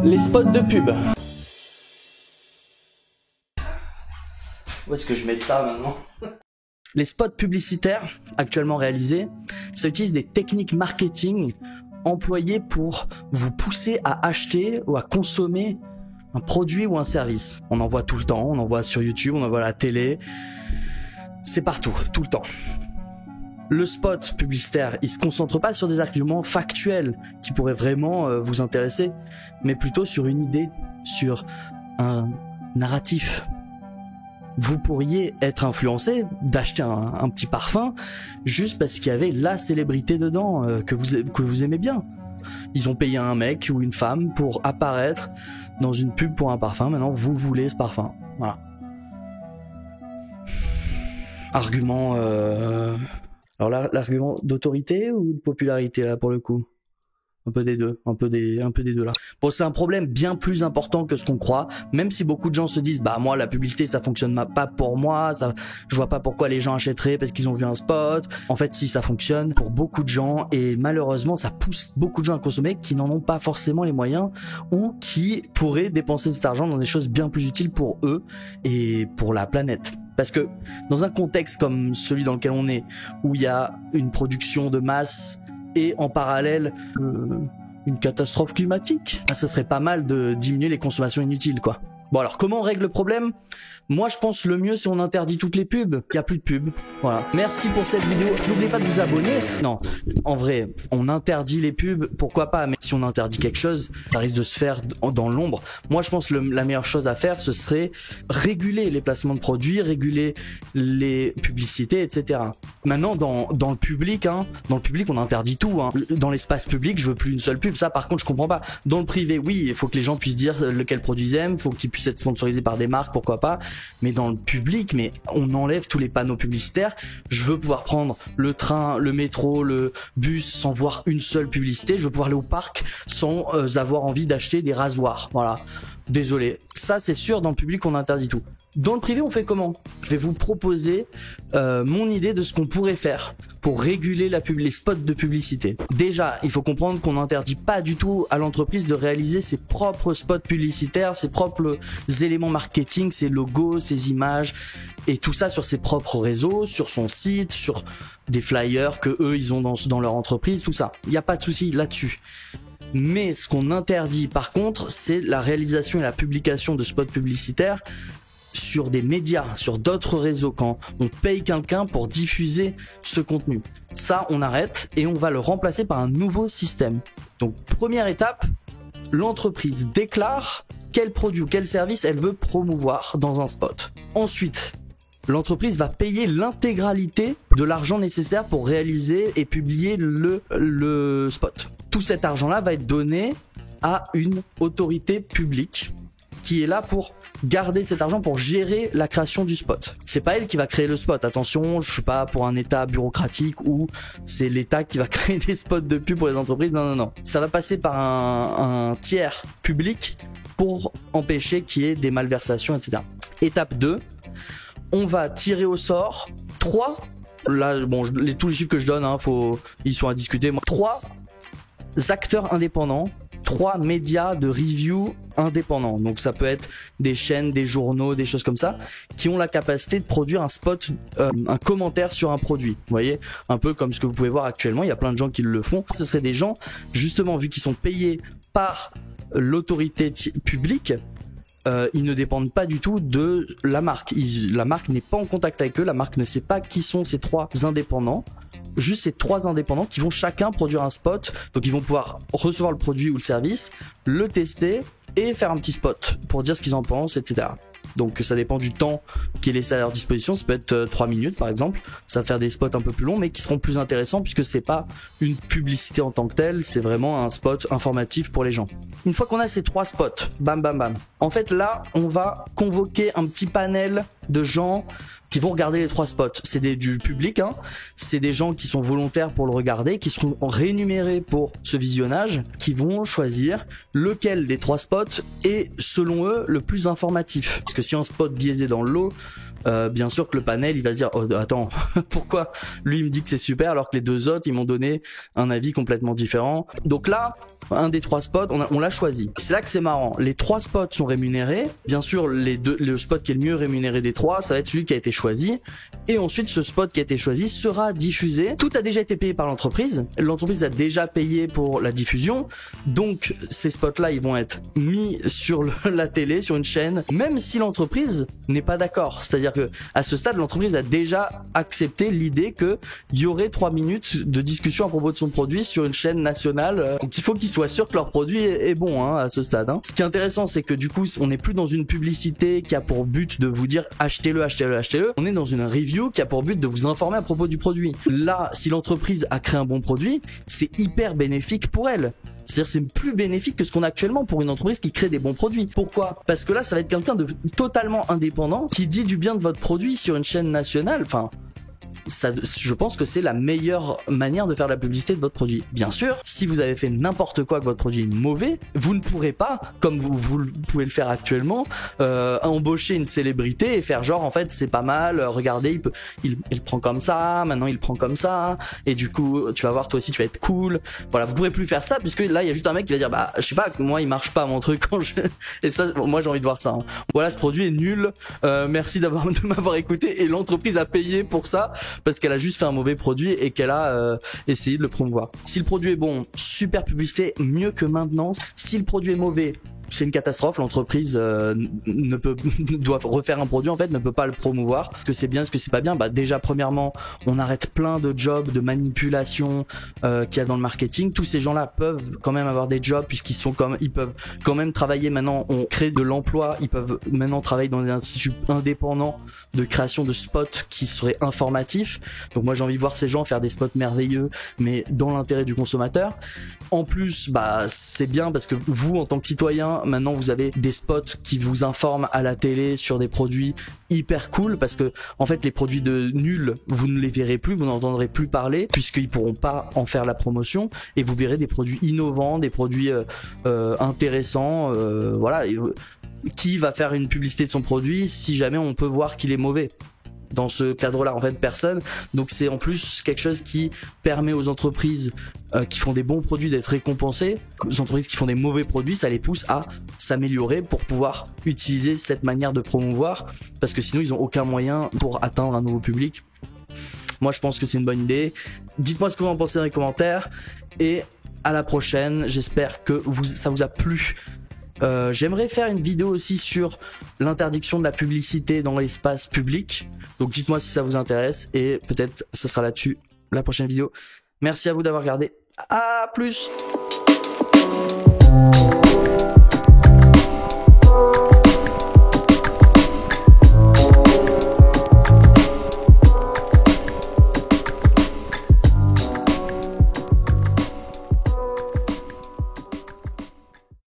Les spots de pub. Où est-ce que je mets ça maintenant? Les spots publicitaires actuellement réalisés, ça utilise des techniques marketing employées pour vous pousser à acheter ou à consommer un produit ou un service. On en voit tout le temps, on en voit sur YouTube, on en voit à la télé. C'est partout, tout le temps. Le spot publicitaire, il se concentre pas sur des arguments factuels qui pourraient vraiment vous intéresser, mais plutôt sur une idée, sur un narratif. Vous pourriez être influencé d'acheter un petit parfum juste parce qu'il y avait la célébrité dedans que vous aimez bien. Ils ont payé un mec ou une femme pour apparaître dans une pub pour un parfum. Maintenant, vous voulez ce parfum. Voilà. Argument... Alors là, l'argument d'autorité ou de popularité là pour le coup? Un peu des deux, un peu des deux là. Bon, c'est un problème bien plus important que ce qu'on croit, même si beaucoup de gens se disent bah moi la publicité ça fonctionne pas pour moi, ça je vois pas pourquoi les gens achèteraient parce qu'ils ont vu un spot. En fait, si ça fonctionne pour beaucoup de gens et malheureusement ça pousse beaucoup de gens à consommer qui n'en ont pas forcément les moyens ou qui pourraient dépenser cet argent dans des choses bien plus utiles pour eux et pour la planète. Parce que dans un contexte comme celui dans lequel on est, où il y a une production de masse et en parallèle une catastrophe climatique, ça serait pas mal de diminuer les consommations inutiles, quoi. Bon alors comment on règle le problème? Moi je pense le mieux c'est on interdit toutes les pubs, qu'il n'y a plus de pubs. Voilà. Merci pour cette vidéo. N'oubliez pas de vous abonner. Non, en vrai, on interdit les pubs, pourquoi pas, mais si on interdit quelque chose, ça risque de se faire dans l'ombre. Moi je pense que la meilleure chose à faire, ce serait réguler les placements de produits, réguler les publicités, etc. Maintenant dans le public, on interdit tout. Dans l'espace public, je veux plus une seule pub. Ça par contre je comprends pas. Dans le privé, oui, il faut que les gens puissent dire lequel produit ils aiment, il faut qu'ils puissent être sponsorisés par des marques, pourquoi pas. Mais dans le public, mais on enlève tous les panneaux publicitaires. Je veux pouvoir prendre le train, le métro, le bus sans voir une seule publicité. Je veux pouvoir aller au parc sans avoir envie d'acheter des rasoirs. Voilà. Désolé. Ça, c'est sûr, dans le public, on interdit tout. Dans le privé, on fait comment? Je vais vous proposer mon idée de ce qu'on pourrait faire pour réguler les spots de publicité. Déjà, il faut comprendre qu'on n'interdit pas du tout à l'entreprise de réaliser ses propres spots publicitaires, ses propres éléments marketing, ses logos, ses images et tout ça sur ses propres réseaux, sur son site, sur des flyers que eux ils ont dans leur entreprise, tout ça. Il n'y a pas de souci là-dessus. Mais ce qu'on interdit par contre, c'est la réalisation et la publication de spots publicitaires sur des médias, sur d'autres réseaux, quand on paye quelqu'un pour diffuser ce contenu. Ça, on arrête et on va le remplacer par un nouveau système. Donc, première étape, l'entreprise déclare quel produit ou quel service elle veut promouvoir dans un spot. Ensuite, l'entreprise va payer l'intégralité de l'argent nécessaire pour réaliser et publier le spot. Tout cet argent-là va être donné à une autorité publique qui est là pour garder cet argent pour gérer la création du spot. C'est pas elle qui va créer le spot. Attention, je suis pas pour un état bureaucratique où c'est l'état qui va créer des spots de pub pour les entreprises. Non, non, non. Ça va passer par un tiers public pour empêcher qu'il y ait des malversations, etc. Étape 2, on va tirer au sort 3. Là, bon, tous les chiffres que je donne, ils sont à discuter. 3 acteurs indépendants, 3 médias de review indépendants. Donc ça peut être des chaînes, des journaux, des choses comme ça, qui ont la capacité de produire un spot, un commentaire sur un produit. Vous voyez, un peu comme ce que vous pouvez voir actuellement, il y a plein de gens qui le font. Ce seraient des gens, justement, vu qu'ils sont payés par l'autorité publique, ils ne dépendent pas du tout de la marque. La marque n'est pas en contact avec eux, la marque ne sait pas qui sont ces 3 indépendants. Juste ces 3 indépendants qui vont chacun produire un spot. Donc ils vont pouvoir recevoir le produit ou le service, le tester et faire un petit spot pour dire ce qu'ils en pensent, etc. Donc ça dépend du temps qui est laissé à leur disposition. Ça peut être 3 minutes par exemple. Ça va faire des spots un peu plus longs mais qui seront plus intéressants puisque c'est pas une publicité en tant que telle, c'est vraiment un spot informatif pour les gens. Une fois qu'on a ces 3 spots, bam bam bam. En fait là, on va convoquer un petit panel de gens qui vont regarder les 3 spots. C'est du public, c'est des gens qui sont volontaires pour le regarder, qui seront rémunérés pour ce visionnage, qui vont choisir lequel des 3 spots est, selon eux, le plus informatif. Parce que si un spot biaisé dans le lot, bien sûr que le panel il va se dire oh, attends pourquoi lui il me dit que c'est super alors que les deux autres ils m'ont donné un avis complètement différent. Donc là un des 3 spots on l'a choisi. C'est là que c'est marrant, les 3 spots sont rémunérés, bien sûr le spot qui est le mieux rémunéré des 3 ça va être celui qui a été choisi, et ensuite ce spot qui a été choisi sera diffusé. Tout a déjà été payé par l'entreprise a déjà payé pour la diffusion, donc ces spots là ils vont être mis sur la télé, sur une chaîne, même si l'entreprise n'est pas d'accord. C'est-à-dire que à ce stade l'entreprise a déjà accepté l'idée que il y aurait 3 minutes de discussion à propos de son produit sur une chaîne nationale, donc il faut qu'ils soient sûrs que leur produit est bon hein, à ce stade hein. Ce qui est intéressant c'est que du coup on n'est plus dans une publicité qui a pour but de vous dire achetez-le, on est dans une review qui a pour but de vous informer à propos du produit. Là si l'entreprise a créé un bon produit, c'est hyper bénéfique pour elle. C'est-à-dire c'est plus bénéfique que ce qu'on a actuellement pour une entreprise qui crée des bons produits. Pourquoi? Parce que là ça va être quelqu'un de totalement indépendant qui dit du bien de votre produit sur une chaîne nationale. Enfin, ça, je pense que c'est la meilleure manière de faire la publicité de votre produit. Bien sûr, si vous avez fait n'importe quoi que votre produit est mauvais, vous ne pourrez pas, comme vous pouvez le faire actuellement, embaucher une célébrité et faire genre en fait c'est pas mal, regardez il prend comme ça, maintenant il prend comme ça, et du coup tu vas voir toi aussi tu vas être cool. Voilà, vous pourrez plus faire ça puisque là il y a juste un mec qui va dire bah je sais pas, moi il marche pas mon truc quand je... et ça moi j'ai envie de voir ça hein. Voilà, ce produit est nul, merci de m'avoir écouté, et l'entreprise a payé pour ça parce qu'elle a juste fait un mauvais produit et qu'elle a essayé de le promouvoir. Si le produit est bon, super publicité, mieux que maintenant. Si le produit est mauvais, c'est une catastrophe, l'entreprise doit refaire un produit en fait, ne peut pas le promouvoir. Est-ce que c'est bien, est-ce que c'est pas bien? Bah déjà premièrement, on arrête plein de jobs de manipulation qu'il y a dans le marketing. Tous ces gens-là peuvent quand même avoir des jobs puisqu'ils ils peuvent quand même travailler maintenant, on crée de l'emploi, ils peuvent maintenant travailler dans des instituts indépendants de création de spots qui seraient informatifs. Donc moi j'ai envie de voir ces gens faire des spots merveilleux mais dans l'intérêt du consommateur. En plus, bah c'est bien parce que vous en tant que citoyen, maintenant vous avez des spots qui vous informent à la télé sur des produits hyper cool, parce que en fait les produits de nuls vous ne les verrez plus, vous n'entendrez plus parler puisqu'ils pourront pas en faire la promotion, et vous verrez des produits innovants, des produits intéressants, voilà. Qui va faire une publicité de son produit si jamais on peut voir qu'il est mauvais? Dans ce cadre-là, en fait, personne. Donc c'est en plus quelque chose qui permet aux entreprises qui font des bons produits d'être récompensées. Les entreprises qui font des mauvais produits, ça les pousse à s'améliorer pour pouvoir utiliser cette manière de promouvoir, parce que sinon ils ont aucun moyen pour atteindre un nouveau public. Moi je pense que c'est une bonne idée. Dites-moi ce que vous en pensez dans les commentaires, et à la prochaine. J'espère que ça vous a plu. J'aimerais faire une vidéo aussi sur l'interdiction de la publicité dans l'espace public, donc dites-moi si ça vous intéresse, et peut-être ce sera là-dessus la prochaine vidéo. Merci à vous d'avoir regardé, à plus.